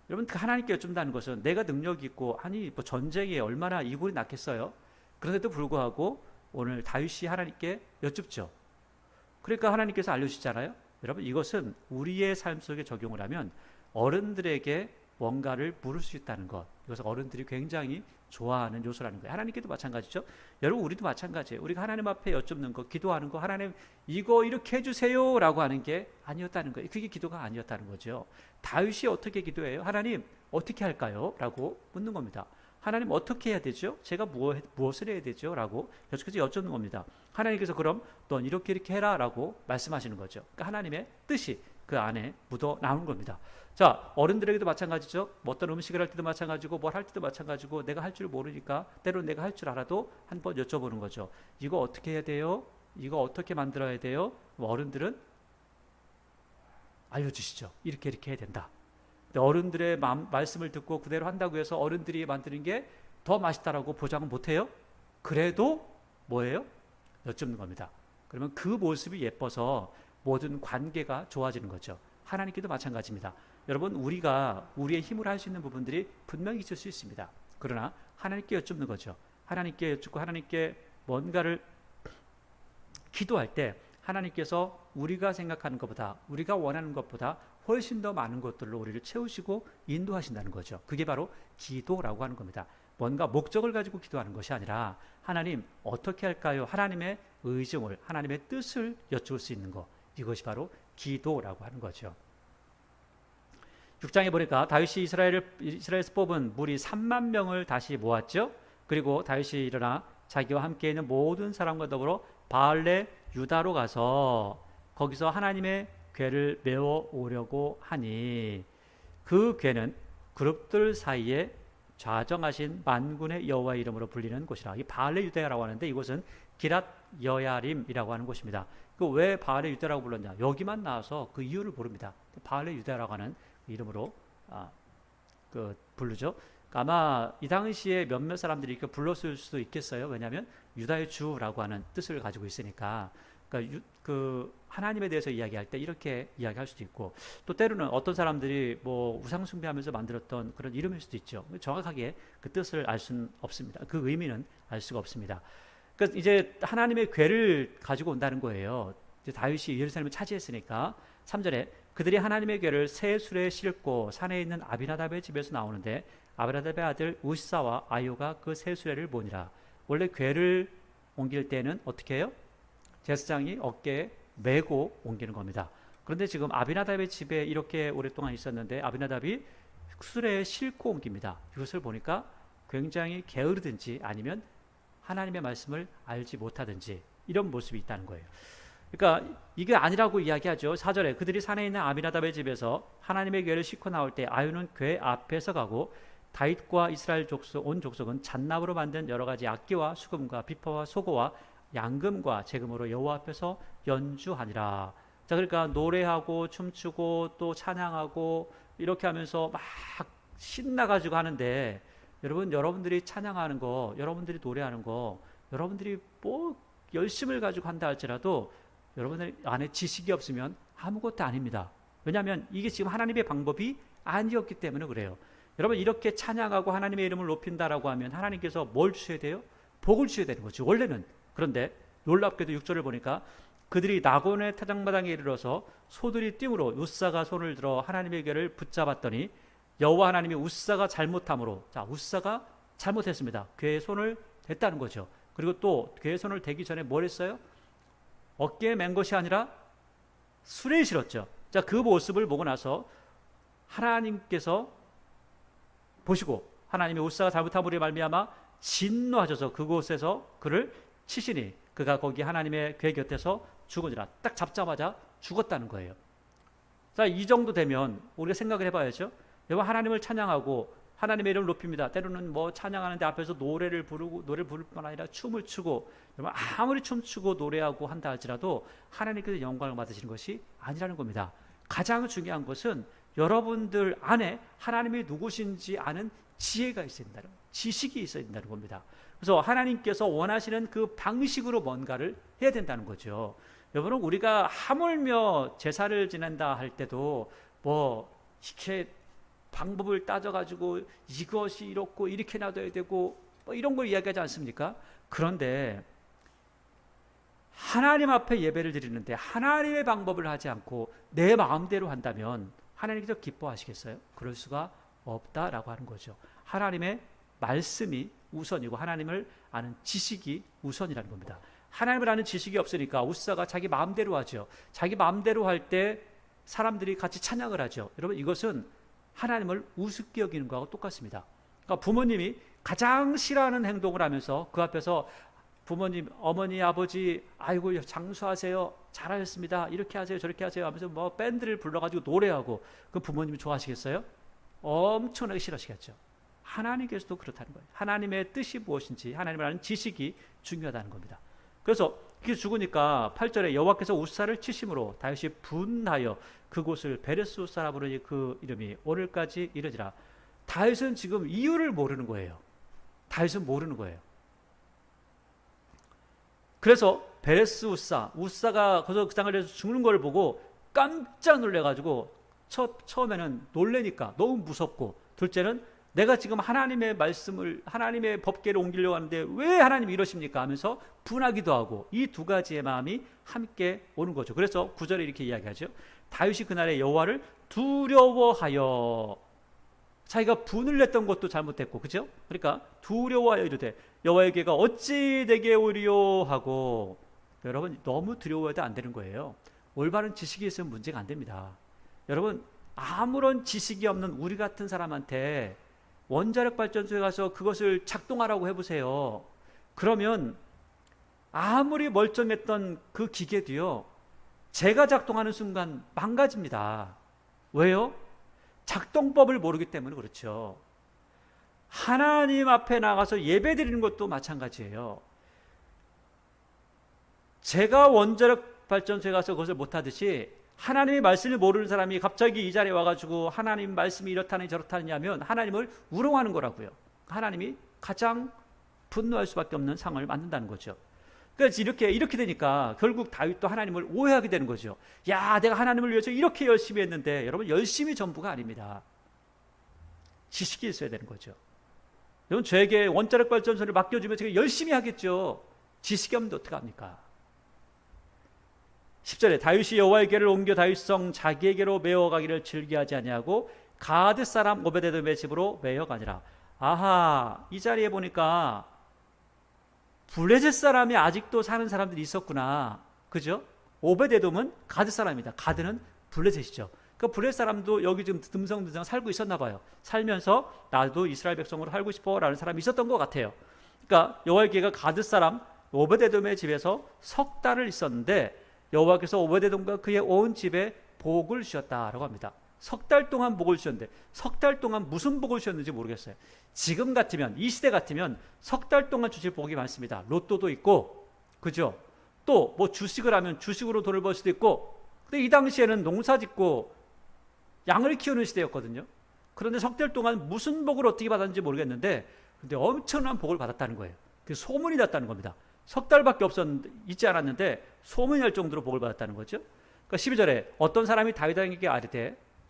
여러분 하나님께 여쭙는다는 것은 내가 능력이 있고 아니 뭐 전쟁에 얼마나 이골이 났겠어요. 그런데도 불구하고 오늘 다윗이 하나님께 여쭙죠. 그러니까 하나님께서 알려주시잖아요. 여러분 이것은 우리의 삶 속에 적용을 하면 어른들에게 뭔가를 물을 수 있다는 것, 이것은 어른들이 굉장히 좋아하는 요소라는 거예요. 하나님께도 마찬가지죠. 여러분 우리도 마찬가지예요. 우리가 하나님 앞에 여쭙는 거, 기도하는 거, 하나님 이거 이렇게 해주세요 라고 하는 게 아니었다는 거예요. 그게 기도가 아니었다는 거죠. 다윗이 어떻게 기도해요? 하나님 어떻게 할까요? 라고 묻는 겁니다. 하나님 어떻게 해야 되죠? 제가 무엇을 해야 되죠? 라고 계속해서 여쭙는 겁니다. 하나님께서 그럼 넌 이렇게 해라 라고 말씀하시는 거죠. 그러니까 하나님의 뜻이 그 안에 묻어 나오는 겁니다. 자, 어른들에게도 마찬가지죠. 어떤 음식을 할 때도 마찬가지고 뭘 할 때도 마찬가지고 내가 할 줄 모르니까 때로는 내가 할 줄 알아도 한번 여쭤보는 거죠. 이거 어떻게 해야 돼요? 이거 어떻게 만들어야 돼요? 어른들은 알려주시죠. 이렇게 해야 된다. 근데 어른들의 말씀을 듣고 그대로 한다고 해서 어른들이 만드는 게 더 맛있다라고 보장은 못해요. 그래도 뭐예요? 여쭙는 겁니다. 그러면 그 모습이 예뻐서 모든 관계가 좋아지는 거죠. 하나님께도 마찬가지입니다. 여러분 우리가 우리의 힘으로 할 수 있는 부분들이 분명히 있을 수 있습니다. 그러나 하나님께 여쭙는 거죠. 하나님께 여쭙고 하나님께 뭔가를 기도할 때 하나님께서 우리가 생각하는 것보다 우리가 원하는 것보다 훨씬 더 많은 것들로 우리를 채우시고 인도하신다는 거죠. 그게 바로 기도라고 하는 겁니다. 뭔가 목적을 가지고 기도하는 것이 아니라 하나님 어떻게 할까요? 하나님의 의중을, 하나님의 뜻을 여쭈을 수 있는 것, 이것이 바로 기도라고 하는 거죠. 6장에 보니까 다윗이 이스라엘에서 뽑은 무리 3만 명을 다시 모았죠. 그리고 다윗이 일어나 자기와 함께 있는 모든 사람과 더불어 바알레 유다로 가서 거기서 하나님의 궤를 메워 오려고 하니 그 궤는 그룹들 사이에 좌정하신 만군의 여호와의 이름으로 불리는 곳이라. 이 바알레 유다라고 하는데 이곳은 기랏 여야림이라고 하는 곳입니다. 그 왜 바알레 유다라고 불렀냐? 여기만 나와서 그 이유를 모릅니다. 바알레 유다라고 하는 이름으로 부르죠. 아마 이 당시에 몇몇 사람들이 이렇게 불렀을 수도 있겠어요. 왜냐하면 유다의 주라고 하는 뜻을 가지고 있으니까. 그러니까 그 하나님에 대해서 이야기할 때 이렇게 이야기할 수도 있고, 또 때로는 어떤 사람들이 뭐 우상 숭배하면서 만들었던 그런 이름일 수도 있죠. 정확하게 그 뜻을 알 수는 없습니다. 그 의미는 알 수가 없습니다. 그러니까 이제 하나님의 궤를 가지고 온다는 거예요. 이제 다윗이 예루살렘을 차지했으니까 3절에 그들이 하나님의 궤를 새 수레에 싣고 산에 있는 아비나답의 집에서 나오는데 아비나답의 아들 우시사와 아요가 그 새 수레를 보니라. 원래 궤를 옮길 때는 어떻게 해요? 제사장이 어깨에 메고 옮기는 겁니다. 그런데 지금 아비나답의 집에 이렇게 오랫동안 있었는데 아비나답이 수레에 싣고 옮깁니다. 이것을 보니까 굉장히 게으르든지 아니면 하나님의 말씀을 알지 못하든지 이런 모습이 있다는 거예요. 그러니까 이게 아니라고 이야기하죠. 4절에 그들이 산에 있는 아비나답의 집에서 하나님의 궤를 싣고 나올 때 아유는 궤 앞에서 가고 다윗과 이스라엘 족속 온 족속은 잣나무로 만든 여러 가지 악기와 수금과 비파와 소고와 양금과 제금으로 여호와 앞에서 연주하니라. 자, 그러니까 노래하고 춤추고 또 찬양하고 이렇게 하면서 막 신나가지고 하는데 여러분들이 찬양하는 거, 여러분들이 노래하는 거, 여러분들이 뭐 열심을 가지고 한다 할지라도 여러분들 안에 지식이 없으면 아무것도 아닙니다. 왜냐하면 이게 지금 하나님의 방법이 아니었기 때문에 그래요. 여러분 이렇게 찬양하고 하나님의 이름을 높인다라고 하면 하나님께서 뭘 주셔야 돼요? 복을 주셔야 되는 거죠. 원래는. 그런데 놀랍게도 6절을 보니까 그들이 나곤의 타작마당에 이르러서 소들이 띵으로 우사가 손을 들어 하나님의 궤를 붙잡았더니 여호와 하나님이 우사가 잘못함으로, 자, 우사가 잘못했습니다. 궤에 손을 댔다는 거죠. 그리고 또 궤에 손을 대기 전에 뭘 했어요? 어깨에 맨 것이 아니라 수레에 실었죠. 자, 그 모습을 보고 나서 하나님께서 보시고 하나님의 우사가 잘못함으로 말미암아 진노하셔서 그곳에서 그를 치시니 그가 거기 하나님의 궤 곁에서 죽으니라. 딱 잡자마자 죽었다는 거예요. 자, 이 정도 되면 우리가 생각을 해봐야죠. 여러분 하나님을 찬양하고 하나님의 이름을 높입니다. 때로는 뭐 찬양하는데 앞에서 노래를 부를 뿐 아니라 춤을 추고, 여러분 아무리 춤추고 노래하고 한다 할지라도 하나님께서 영광을 받으시는 것이 아니라는 겁니다. 가장 중요한 것은 여러분들 안에 하나님이 누구신지 아는 지혜가 있어야 된다는, 지식이 있어야 된다는 겁니다. 그래서 하나님께서 원하시는 그 방식으로 뭔가를 해야 된다는 거죠. 여러분 우리가 하물며 제사를 지낸다 할 때도 뭐 이렇게 방법을 따져가지고 이것이 이렇고 이렇게 놔둬야 되고 뭐 이런 걸 이야기하지 않습니까? 그런데 하나님 앞에 예배를 드리는데 하나님의 방법을 하지 않고 내 마음대로 한다면 하나님께서 기뻐하시겠어요? 그럴 수가 없다라고 하는 거죠. 하나님의 말씀이 우선이고 하나님을 아는 지식이 우선이라는 겁니다. 하나님을 아는 지식이 없으니까 우사가 자기 마음대로 하죠. 자기 마음대로 할 때 사람들이 같이 찬양을 하죠. 여러분 이것은 하나님을 우습게 여기는 거하고 똑같습니다. 그러니까 부모님이 가장 싫어하는 행동을 하면서 그 앞에서 부모님, 어머니, 아버지, 아이고 장수하세요, 잘하셨습니다, 이렇게 하세요, 저렇게 하세요 하면서 뭐 밴드를 불러가지고 노래하고, 그 부모님이 좋아하시겠어요? 엄청나게 싫어하시겠죠. 하나님께서도 그렇다는 거예요. 하나님의 뜻이 무엇인지 하나님을 아는 지식이 중요하다는 겁니다. 그래서 그게 죽으니까 8절에 여호와께서 우사를 치심으로 다윗이 분하여 그곳을 베레스 우사라 부르니 그 이름이 오늘까지 이르지라. 다윗은 지금 이유를 모르는 거예요. 다윗은 모르는 거예요. 그래서 베레스 우사가 거기서 그 땅을 내서 죽는 걸 보고 깜짝 놀래가지고 처음에는 놀래니까 너무 무섭고, 둘째는 내가 지금 하나님의 말씀을, 하나님의 법궤를 옮기려고 하는데 왜 하나님이 이러십니까 하면서 분하기도 하고, 이 두 가지의 마음이 함께 오는 거죠. 그래서 9절에 이렇게 이야기하죠. 다윗이 그날에 여호와를 두려워하여, 자기가 분을 냈던 것도 잘못했고, 그죠? 그러니까 두려워하여 이르되 여호와의 궤가 어찌 내게 오리요 하고. 여러분 너무 두려워해도 안 되는 거예요. 올바른 지식이 있으면 문제가 안 됩니다. 여러분 아무런 지식이 없는 우리 같은 사람한테 원자력 발전소에 가서 그것을 작동하라고 해보세요. 그러면 아무리 멀쩡했던 그 기계도요, 제가 작동하는 순간 망가집니다. 왜요? 작동법을 모르기 때문에 그렇죠. 하나님 앞에 나가서 예배 드리는 것도 마찬가지예요. 제가 원자력 발전소에 가서 그것을 못하듯이 하나님의 말씀을 모르는 사람이 갑자기 이 자리에 와가지고 하나님 말씀이 이렇다니 저렇다니 하면 하나님을 우롱하는 거라고요. 하나님이 가장 분노할 수밖에 없는 상황을 만든다는 거죠. 그래서 이렇게 되니까 결국 다윗도 하나님을 오해하게 되는 거죠. 야, 내가 하나님을 위해서 이렇게 열심히 했는데. 여러분 열심히 전부가 아닙니다. 지식이 있어야 되는 거죠. 여러분 저에게 원자력 발전소를 맡겨주면 제가 열심히 하겠죠. 지식이 없는데 어떡합니까? 10절에 다윗이 여호와의 궤를 옮겨 다윗성 자기에게로 메어가기를 즐겨하지 아니하고 가드 사람 오베데돔의 집으로 메어가니라. 아하, 이 자리에 보니까 블레셋 사람이 아직도 사는 사람들이 있었구나. 그죠? 오베데돔은 가드 사람이다. 가드는 블레셋이죠. 그 블레셋 사람도 여기 지금 듬성듬성 살고 있었나 봐요. 살면서 나도 이스라엘 백성으로 살고 싶어 라는 사람이 있었던 것 같아요. 그러니까 여호와의 궤가 가드 사람 오베데돔의 집에서 석 달을 있었는데 여호와께서 오베데돔과 그의 온 집에 복을 주셨다라고 합니다. 석 달 동안 복을 주셨는데 석 달 동안 무슨 복을 주셨는지 모르겠어요. 지금 같으면, 이 시대 같으면 석 달 동안 주실 복이 많습니다. 로또도 있고, 그죠? 또 뭐 주식을 하면 주식으로 돈을 벌 수도 있고. 근데 이 당시에는 농사 짓고 양을 키우는 시대였거든요. 그런데 석 달 동안 무슨 복을 어떻게 받았는지 모르겠는데 근데 엄청난 복을 받았다는 거예요. 그 소문이 났다는 겁니다. 석 달밖에 있지 않았는데 소문이 날 정도로 복을 받았다는 거죠. 그러니까 12절에 어떤 사람이 다윗에게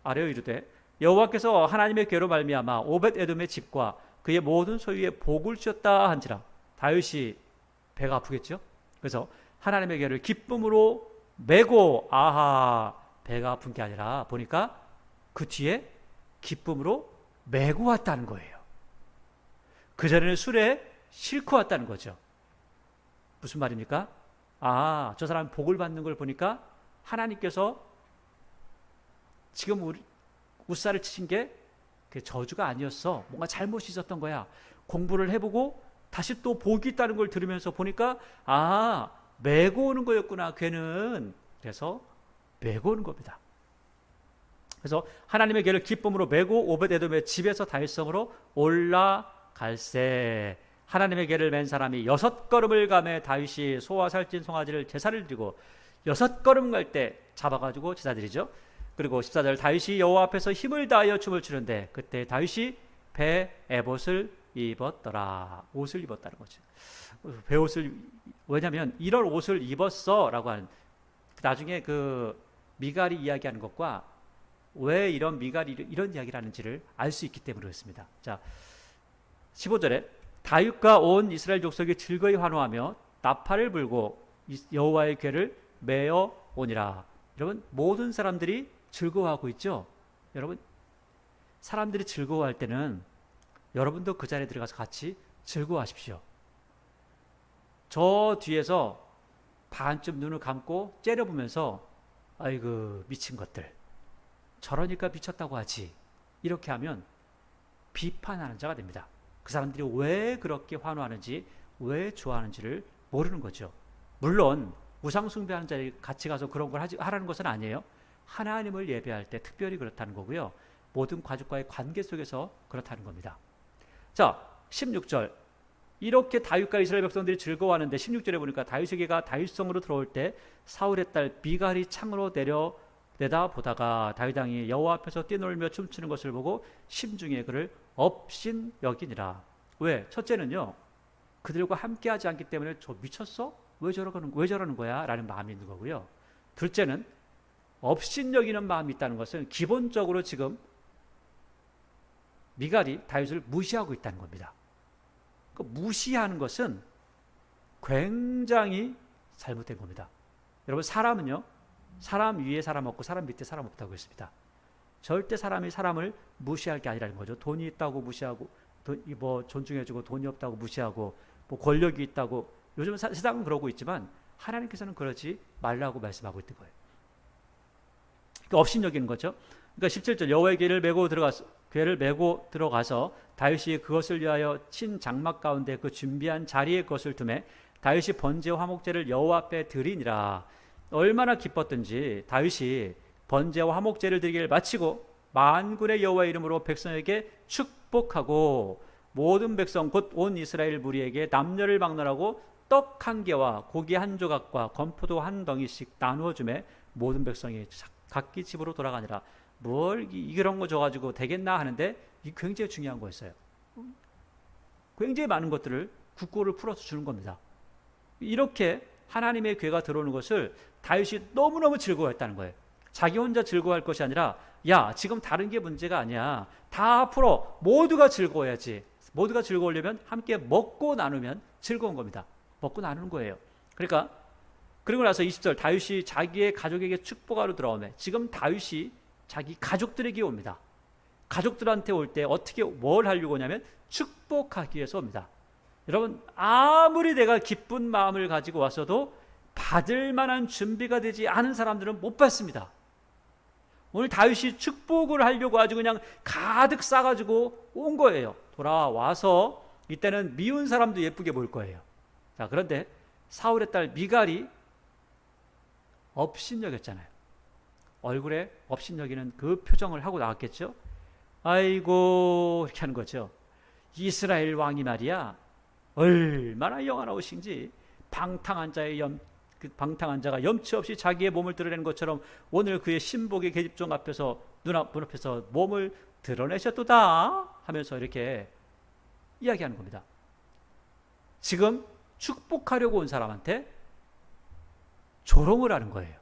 아뢰어 이르되 여호와께서 하나님의 궤로 말미암아 오벳에돔의 집과 그의 모든 소유에 복을 주셨다 한지라. 다윗이 배가 아프겠죠. 그래서 하나님의 궤를 기쁨으로 메고, 아하, 배가 아픈 게 아니라 보니까 그 뒤에 기쁨으로 메고 왔다는 거예요. 그전에는 술에 싣고 왔다는 거죠. 무슨 말입니까? 아, 저 사람 복을 받는 걸 보니까 하나님께서 지금 우살을 치신 게 저주가 아니었어. 뭔가 잘못이 있었던 거야. 공부를 해보고 다시 또 복이 있다는 걸 들으면서 보니까 아, 메고 오는 거였구나, 걔는. 그래서 메고 오는 겁니다. 그래서 하나님의 궤를 기쁨으로 메고 오벳에돔의 집에서 다윗성으로 올라갈새. 하나님의 궤를 맨 사람이 6걸음을 가매 다윗이 소와 살찐 송아지를 제사를 드리고 6걸음 갈 때 잡아가지고 제사 드리죠. 그리고 14절 다윗이 여호와 앞에서 힘을 다하여 춤을 추는데 그때 다윗이 배 에봇을 입었더라. 옷을 입었다는 거죠. 배옷을, 왜냐하면 이런 옷을 입었어 라고 하는, 나중에 그 미갈이 이야기하는 것과 왜 이런 미갈이 이런 이야기를 하는지를 알 수 있기 때문에 그렇습니다. 자, 15절에 다윗과 온 이스라엘 족속이 즐거이 환호하며 나팔을 불고 여호와의 궤를 메어 오니라. 여러분, 모든 사람들이 즐거워하고 있죠. 여러분, 사람들이 즐거워할 때는 여러분도 그 자리에 들어가서 같이 즐거워하십시오. 저 뒤에서 반쯤 눈을 감고 째려보면서 아이고 미친 것들, 저러니까 미쳤다고 하지, 이렇게 하면 비판하는 자가 됩니다. 그 사람들이 왜 그렇게 환호하는지, 왜 좋아하는지를 모르는 거죠. 물론 우상 숭배하는 자리에 같이 가서 그런 걸 하라는 것은 아니에요. 하나님을 예배할 때 특별히 그렇다는 거고요. 모든 가족과의 관계 속에서 그렇다는 겁니다. 자, 16절. 이렇게 다윗과 이스라엘 백성들이 즐거워하는데 16절에 보니까 다윗에게가 다윗성으로 들어올 때 사울의 딸 미갈이 창으로 내다보다가 다윗 왕이 여호와 앞에서 뛰놀며 춤추는 것을 보고 심중에 그를 업신 여기니라. 왜? 첫째는요, 그들과 함께하지 않기 때문에 저 미쳤어? 왜 저러는 거야? 라는 마음이 있는 거고요. 둘째는 업신 여기는 마음이 있다는 것은 기본적으로 지금 미갈이 다윗을 무시하고 있다는 겁니다. 그 무시하는 것은 굉장히 잘못된 겁니다. 여러분, 사람은요, 사람 위에 사람 없고 사람 밑에 사람 없다고 했습니다. 절대 사람이 사람을 무시할 게 아니라는 거죠. 돈이 있다고 무시하고, 뭐 존중해주고, 돈이 없다고 무시하고, 뭐 권력이 있다고, 요즘 세상은 그러고 있지만 하나님께서는 그러지 말라고 말씀하고 있는 거예요. 그러니까 업신여기는 거죠. 그러니까 17절 여호와의 궤를 메고 들어가서 다윗이 그것을 위하여 친 장막 가운데 그 준비한 자리에 그것을 두매 다윗이 번제와 화목제를 여호와 앞에 드리니라. 얼마나 기뻤든지 다윗이 번제와 화목제를 드리기를 마치고 만군의 여호와의 이름으로 백성에게 축복하고 모든 백성 곧 온 이스라엘 무리에게 남녀를 막론하고 떡 한 개와 고기 한 조각과 건포도 한 덩이씩 나누어 주매 모든 백성이 각기 집으로 돌아가니라. 뭘 이런 거 줘가지고 되겠나 하는데 이 굉장히 중요한 거였어요. 굉장히 많은 것들을 국고를 풀어서 주는 겁니다. 이렇게 하나님의 궤가 들어오는 것을 다윗이 너무너무 즐거워했다는 거예요. 자기 혼자 즐거워할 것이 아니라 야, 지금 다른 게 문제가 아니야. 다 풀어. 모두가 즐거워야지. 모두가 즐거우려면 함께 먹고 나누면 즐거운 겁니다. 먹고 나누는 거예요. 그러니까 그리고 나서 20절 다윗이 자기의 가족에게 축복하러 들어오매 지금 다윗이 자기 가족들에게 옵니다. 가족들한테 올 때 어떻게 뭘 하려고 오냐면 축복하기 위해서 옵니다. 여러분 아무리 내가 기쁜 마음을 가지고 왔어도 받을 만한 준비가 되지 않은 사람들은 못 받습니다. 오늘 다윗이 축복을 하려고 아주 그냥 가득 싸가지고 온 거예요. 돌아와서 이때는 미운 사람도 예쁘게 보일 거예요. 자, 그런데 사울의 딸 미갈이 업신여겼잖아요. 얼굴에 업신여기는 그 표정을 하고 나왔겠죠. 아이고 이렇게 하는 거죠. 이스라엘 왕이 말이야 얼마나 영화로우신지 방탕한 자가 염치 없이 자기의 몸을 드러내는 것처럼 오늘 그의 신복의 계집종 앞에서 눈앞에서 몸을 드러내셨도다 하면서 이렇게 이야기하는 겁니다. 지금 축복하려고 온 사람한테 조롱을 하는 거예요.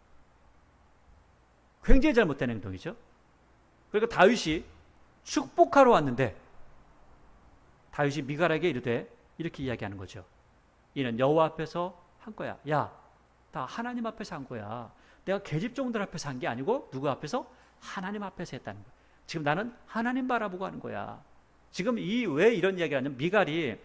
굉장히 잘못된 행동이죠. 그러니까 다윗이 축복하러 왔는데 다윗이 미갈에게 이르되 이렇게 이야기하는 거죠. 이는 여호와 앞에서 한 거야. 야, 다 하나님 앞에서 한 거야. 내가 계집종들 앞에서 한 게 아니고 누구 앞에서? 하나님 앞에서 했다는 거야. 지금 나는 하나님 바라보고 하는 거야. 지금 왜 이런 이야기를 하냐면 미갈이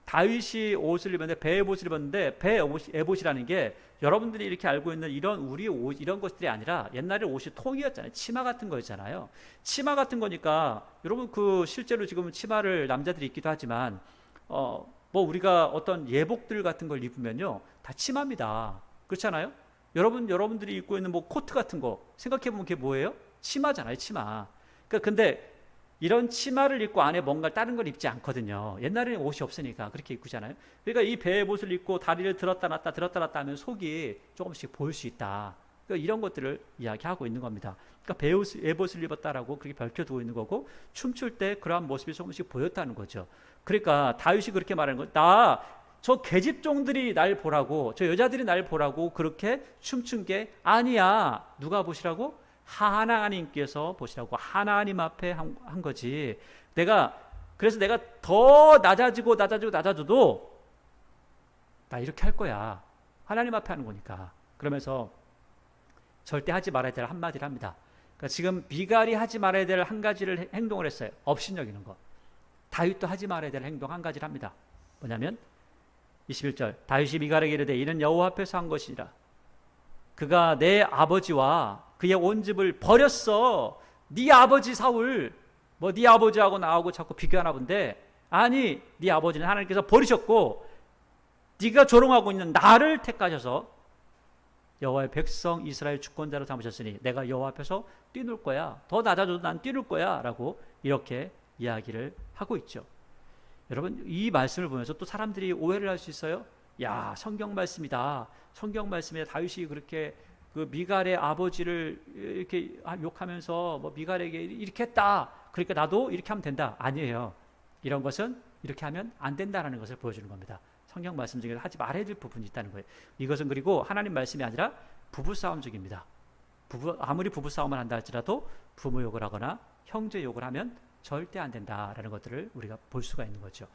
다윗이 옷을 입었는데 배의 옷을 입었는데 배의 에봇이라는 게 여러분들이 이렇게 알고 있는 이런 우리의 옷 이런 것들이 아니라 옛날에 옷이 통이었잖아요. 치마 같은 거였잖아요. 치마 같은 거니까 여러분 그 실제로 지금 치마를 남자들이 입기도 하지만 뭐 우리가 어떤 예복들 같은 걸 입으면요 다 치마입니다. 그렇잖아요. 여러분들이 입고 있는 뭐 코트 같은 거 생각해 보면 그게 뭐예요? 치마잖아요. 치마. 그러니까 근데 이런 치마를 입고 안에 뭔가 다른 걸 입지 않거든요. 옛날에는 옷이 없으니까 그렇게 입고잖아요. 그러니까 이 배의 옷을 입고 다리를 들었다 놨다 하면 속이 조금씩 보일 수 있다. 그러니까 이런 것들을 이야기하고 있는 겁니다. 그러니까 배의 옷을 입었다라고 그렇게 밝혀두고 있는 거고 춤출 때 그러한 모습이 조금씩 보였다는 거죠. 그러니까 다윗이 그렇게 말하는 거예요. 저 계집종들이 날 보라고 저 여자들이 날 보라고 그렇게 춤춘 게 아니야. 누가 보시라고? 하나님께서 보시라고 하나님 앞에 한 거지. 그래서 내가 더 낮아져도 나 이렇게 할 거야. 하나님 앞에 하는 거니까. 그러면서 절대 하지 말아야 될 한마디를 합니다. 그러니까 지금 미갈이 하지 말아야 될 한 가지를 행동을 했어요. 업신여기는 거. 다윗도 하지 말아야 될 행동 한 가지를 합니다. 뭐냐면 21절 다윗이 미갈에게 이르되 이는 여호와 앞에서 한 것이라. 그가 내 아버지와 그의 온 집을 버렸어. 네 아버지 사울 네 아버지하고 나하고 자꾸 비교하나 본데 아니 네 아버지는 하나님께서 버리셨고 네가 조롱하고 있는 나를 택하셔서 여호와의 백성 이스라엘 주권자로 삼으셨으니 내가 여호와 앞에서 뛰놀 거야. 더 낮아져도 난 뛰놀 거야 라고 이렇게 이야기를 하고 있죠. 여러분 이 말씀을 보면서 또 사람들이 오해를 할 수 있어요. 야 성경 말씀이다. 성경 말씀에 다윗이 그렇게 그 미갈의 아버지를 이렇게 욕하면서 뭐 미갈에게 이렇게 했다. 그러니까 나도 이렇게 하면 된다. 아니에요. 이런 것은 이렇게 하면 안 된다라는 것을 보여주는 겁니다. 성경 말씀 중에 하지 말아야 될 부분이 있다는 거예요. 이것은 그리고 하나님 말씀이 아니라 부부싸움 중입니다. 아무리 부부싸움을 한다 할지라도 부모 욕을 하거나 형제 욕을 하면 절대 안 된다라는 것들을 우리가 볼 수가 있는 거죠.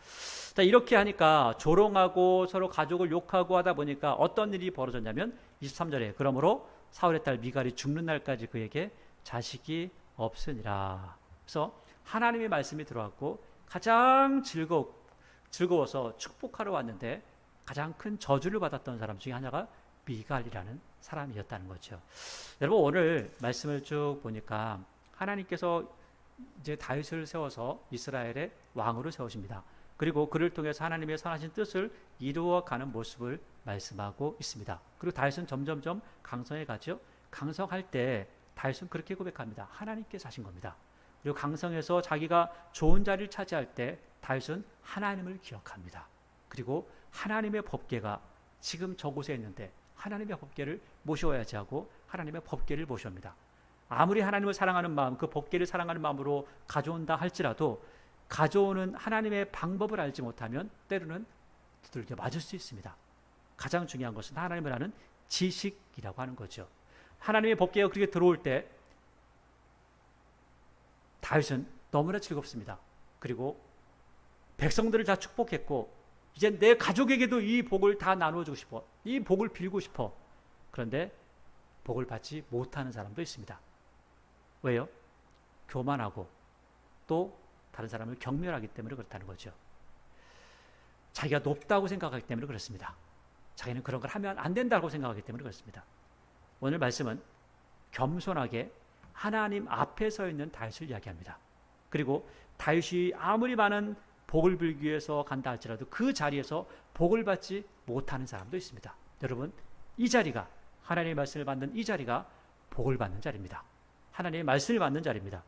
자, 이렇게 하니까 조롱하고 서로 가족을 욕하고 하다 보니까 어떤 일이 벌어졌냐면 23절에 그러므로 사울의 딸 미갈이 죽는 날까지 그에게 자식이 없으니라. 그래서 하나님의 말씀이 들어왔고 가장 즐거워서 축복하러 왔는데 가장 큰 저주를 받았던 사람 중에 하나가 미갈이라는 사람이었다는 거죠. 여러분 오늘 말씀을 쭉 보니까 하나님께서 이제 다윗을 세워서 이스라엘의 왕으로 세우십니다. 그리고 그를 통해서 하나님의 선하신 뜻을 이루어가는 모습을 말씀하고 있습니다. 그리고 다윗은 점점점 강성해 가죠. 강성할 때 다윗은 그렇게 고백합니다. 하나님께서 하신 겁니다. 그리고 강성해서 자기가 좋은 자리를 차지할 때 다윗은 하나님을 기억합니다. 그리고 하나님의 법궤가 지금 저곳에 있는데 하나님의 법궤를 모셔야지 하고 하나님의 법궤를 모셔옵니다. 아무리 하나님을 사랑하는 마음, 그 법궤를 사랑하는 마음으로 가져온다 할지라도 가져오는 하나님의 방법을 알지 못하면 때로는 두들겨 맞을 수 있습니다. 가장 중요한 것은 하나님을 아는 지식이라고 하는 거죠. 하나님의 법궤가 그렇게 들어올 때 다윗은 너무나 즐겁습니다. 그리고 백성들을 다 축복했고 이제 내 가족에게도 이 복을 다 나눠주고 싶어. 이 복을 빌고 싶어. 그런데 복을 받지 못하는 사람도 있습니다. 왜요? 교만하고 또 다른 사람을 경멸하기 때문에 그렇다는 거죠. 자기가 높다고 생각하기 때문에 그렇습니다. 자기는 그런 걸 하면 안 된다고 생각하기 때문에 그렇습니다. 오늘 말씀은 겸손하게 하나님 앞에 서 있는 다윗을 이야기합니다. 그리고 다윗이 아무리 많은 복을 빌기 위해서 간다 할지라도 그 자리에서 복을 받지 못하는 사람도 있습니다. 여러분, 이 자리가, 하나님의 말씀을 받는 이 자리가 복을 받는 자리입니다. 하나님의 말씀을 받는 자리입니다.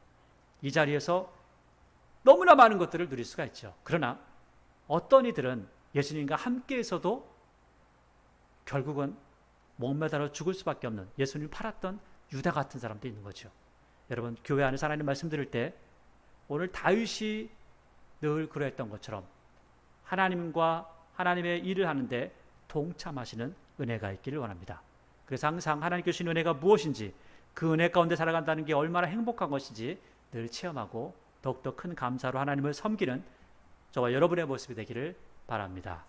이 자리에서 너무나 많은 것들을 누릴 수가 있죠. 그러나 어떤 이들은 예수님과 함께해서도 결국은 목매달아 죽을 수밖에 없는, 예수님을 팔았던 유다 같은 사람도 있는 거죠. 여러분, 교회 안에서 하나님 말씀 들을 때 오늘 다윗이 늘 그랬던 것처럼 하나님과 하나님의 일을 하는데 동참하시는 은혜가 있기를 원합니다. 그래서 항상 하나님께 주신 은혜가 무엇인지, 그 은혜 가운데 살아간다는 게 얼마나 행복한 것인지 늘 체험하고 더욱더 큰 감사로 하나님을 섬기는 저와 여러분의 모습이 되기를 바랍니다.